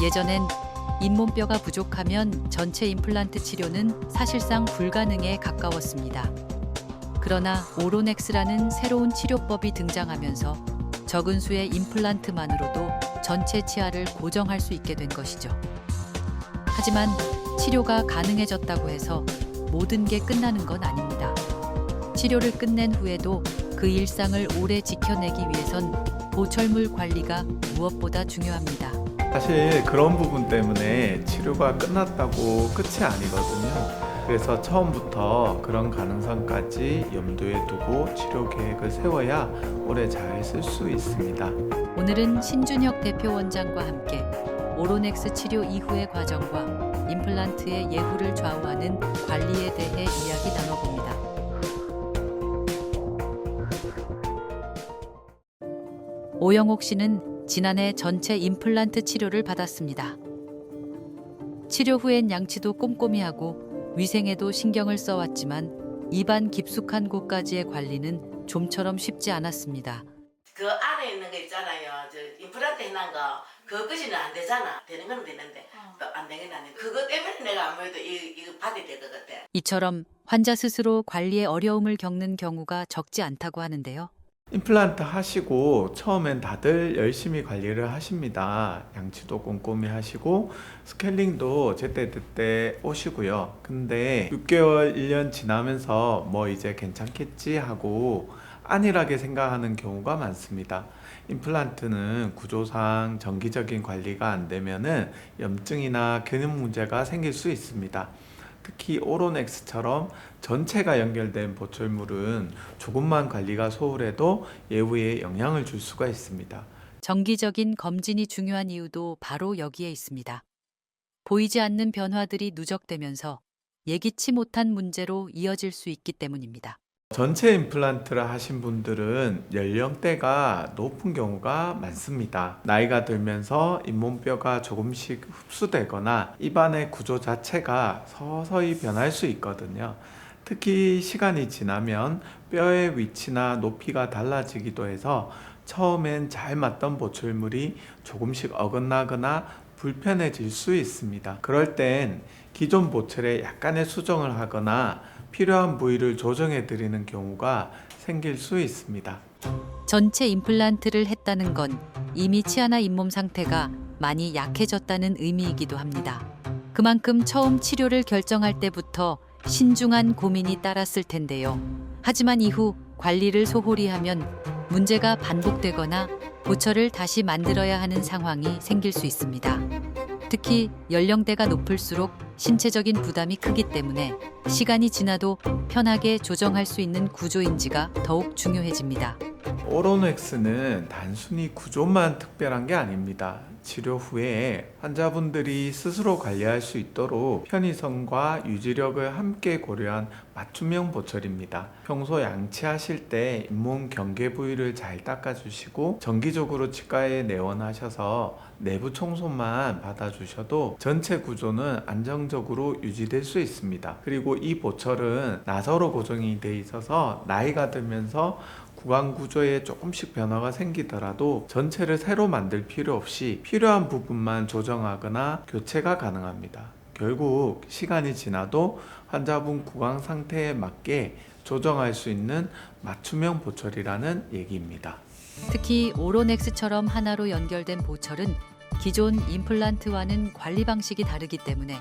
예전엔 잇몸뼈가 부족하면 전체 임플란트 치료는 사실상 불가능에 가까웠습니다. 그러나 오로넥스라는 새로운 치료법이 등장하면서 적은 수의 임플란트만으로도 전체 치아를 고정할 수 있게 된 것이죠. 하지만 치료가 가능해졌다고 해서 모든 게 끝나는 건 아닙니다. 치료를 끝낸 후에도 그 일상을 오래 지켜내기 위해선 보철물 관리가 무엇보다 중요합니다. 사실 그런 부분 때문에 치료가 끝났다고 끝이 아니거든요. 그래서 처음부터 그런 가능성까지 염두에 두고 치료 계획을 세워야 오래 잘 쓸 수 있습니다. 오늘은 신준혁 대표 원장과 함께 오로넥스 치료 이후의 과정과 임플란트의 예후를 좌우하는 관리에 대해 이야기 나눠봅니다. 오영옥 씨는 지난해 전체 임플란트 치료를 받았습니다. 치료 후엔 양치도 꼼꼼히 하고 위생에도 신경을 써왔지만 입안 깊숙한 곳까지의 관리는 좀처럼 쉽지 않았습니다. 그 안에 있는 거 있잖아요. 저 임플란트 해놓은 거 그것까지는 안 되잖아. 되는 건 되는데 또 안 되긴 안 돼. 그거 때문에 내가 아무래도 이거 받아야 될 것 같아. 이처럼 환자 스스로 관리에 어려움을 겪는 경우가 적지 않다고 하는데요. 임플란트 하시고 처음엔 다들 열심히 관리를 하십니다. 양치도 꼼꼼히 하시고 스케일링도 제때제때 오시고요. 근데 6개월, 1년 지나면서 뭐 이제 괜찮겠지 하고 안일하게 생각하는 경우가 많습니다. 임플란트는 구조상 정기적인 관리가 안 되면은 염증이나 근육 문제가 생길 수 있습니다. 특히 오로넥스처럼 전체가 연결된 보철물은 조금만 관리가 소홀해도 예후에 영향을 줄 수가 있습니다. 정기적인 검진이 중요한 이유도 바로 여기에 있습니다. 보이지 않는 변화들이 누적되면서 예기치 못한 문제로 이어질 수 있기 때문입니다. 전체 임플란트를 하신 분들은 연령대가 높은 경우가 많습니다. 나이가 들면서 잇몸뼈가 조금씩 흡수되거나 입안의 구조 자체가 서서히 변할 수 있거든요. 특히 시간이 지나면 뼈의 위치나 높이가 달라지기도 해서 처음엔 잘 맞던 보철물이 조금씩 어긋나거나 불편해질 수 있습니다. 그럴 땐 기존 보철에 약간의 수정을 하거나 필요한 부위를 조정해 드리는 경우가 생길 수 있습니다. 전체 임플란트를 했다는 건 이미 치아나 잇몸 상태가 많이 약해졌다는 의미이기도 합니다. 그만큼 처음 치료를 결정할 때부터 신중한 고민이 따랐을 텐데요. 하지만 이후 관리를 소홀히 하면 문제가 반복되거나 보철을 다시 만들어야 하는 상황이 생길 수 있습니다. 특히 연령대가 높을수록 신체적인 부담이 크기 때문에 시간이 지나도 편하게 조정할 수 있는 구조인지가 더욱 중요해집니다. 오로넥스는 단순히 구조만 특별한 게 아닙니다. 치료 후에 환자분들이 스스로 관리할 수 있도록 편의성과 유지력을 함께 고려한 맞춤형 보철입니다. 평소 양치하실 때 잇몸 경계 부위를 잘 닦아주시고 정기적으로 치과에 내원하셔서 내부 청소만 받아주셔도 전체 구조는 안정적으로 유지될 수 있습니다. 그리고 이 보철은 나사로 고정이 돼 있어서 나이가 들면서 구강 구조에 조금씩 변화가 생기더라도 전체를 새로 만들 필요 없이 필요한 부분만 조정하거나 교체가 가능합니다. 결국 시간이 지나도 환자분 구강 상태에 맞게 조정할 수 있는 맞춤형 보철이라는 얘기입니다. 특히 오로넥스처럼 하나로 연결된 보철은 기존 임플란트와는 관리 방식이 다르기 때문에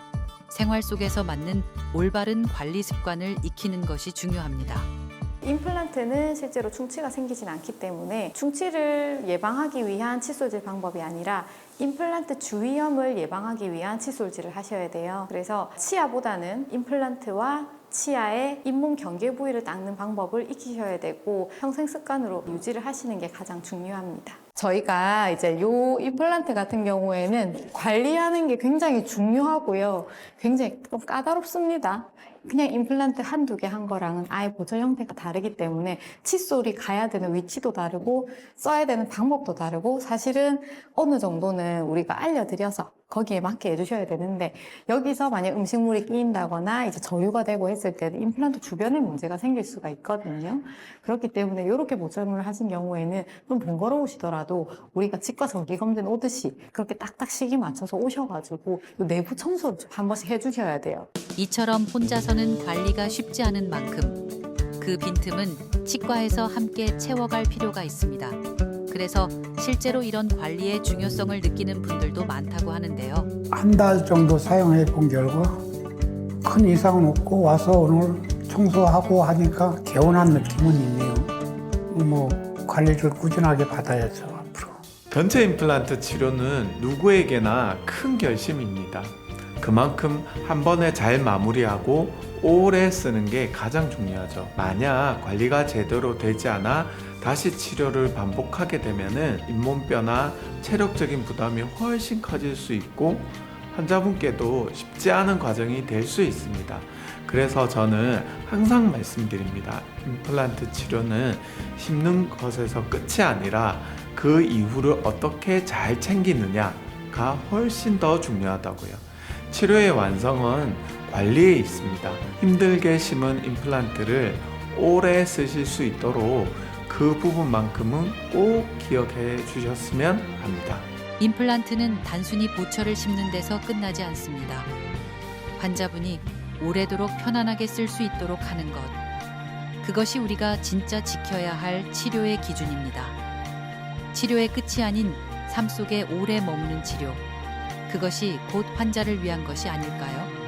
생활 속에서 맞는 올바른 관리 습관을 익히는 것이 중요합니다. 임플란트는 실제로 충치가 생기진 않기 때문에 충치를 예방하기 위한 칫솔질 방법이 아니라 임플란트 주위염을 예방하기 위한 칫솔질을 하셔야 돼요. 그래서 치아보다는 임플란트와 치아의 잇몸 경계 부위를 닦는 방법을 익히셔야 되고 평생 습관으로 유지를 하시는 게 가장 중요합니다. 저희가 이제 요 임플란트 같은 경우에는 관리하는 게 굉장히 중요하고요. 굉장히 좀 까다롭습니다. 그냥 임플란트 한두 개 한 거랑은 아예 보철 형태가 다르기 때문에 칫솔이 가야 되는 위치도 다르고 써야 되는 방법도 다르고 사실은 어느 정도는 우리가 알려드려서 거기에 맞게 해주셔야 되는데 여기서 만약 음식물이 끼인다거나 이제 저류가 되고 했을 때는 임플란트 주변에 문제가 생길 수가 있거든요. 그렇기 때문에 이렇게 보정을 하신 경우에는 좀 번거로우시더라도 우리가 치과 정기검진 오듯이 그렇게 딱딱 시기 맞춰서 오셔가지고 내부 청소를 좀 한 번씩 해주셔야 돼요. 이처럼 혼자서는 관리가 쉽지 않은 만큼 그 빈틈은 치과에서 함께 채워갈 필요가 있습니다. 그래서 실제로 이런 관리의 중요성을 느끼는 분들도 많다고 하는데요. 한 달 정도 사용해 본 결과 큰 이상은 없고 와서 오늘 청소하고 하니까 개운한 느낌은 있네요. 뭐 관리를 꾸준하게 받아야죠, 앞으로. 전체 임플란트 치료는 누구에게나 큰 결심입니다. 그만큼 한 번에 잘 마무리하고 오래 쓰는 게 가장 중요하죠. 만약 관리가 제대로 되지 않아 다시 치료를 반복하게 되면은 잇몸뼈나 체력적인 부담이 훨씬 커질 수 있고 환자분께도 쉽지 않은 과정이 될 수 있습니다. 그래서 저는 항상 말씀드립니다. 임플란트 치료는 심는 것에서 끝이 아니라 그 이후를 어떻게 잘 챙기느냐가 훨씬 더 중요하다고요. 치료의 완성은 관리에 있습니다. 힘들게 심은 임플란트를 오래 쓰실 수 있도록 그 부분만큼은 꼭 기억해 주셨으면 합니다. 임플란트는 단순히 보철을 심는 데서 끝나지 않습니다. 환자분이 오래도록 편안하게 쓸 수 있도록 하는 것. 그것이 우리가 진짜 지켜야 할 치료의 기준입니다. 치료의 끝이 아닌 삶 속에 오래 머무는 치료. 그것이 곧 환자를 위한 것이 아닐까요?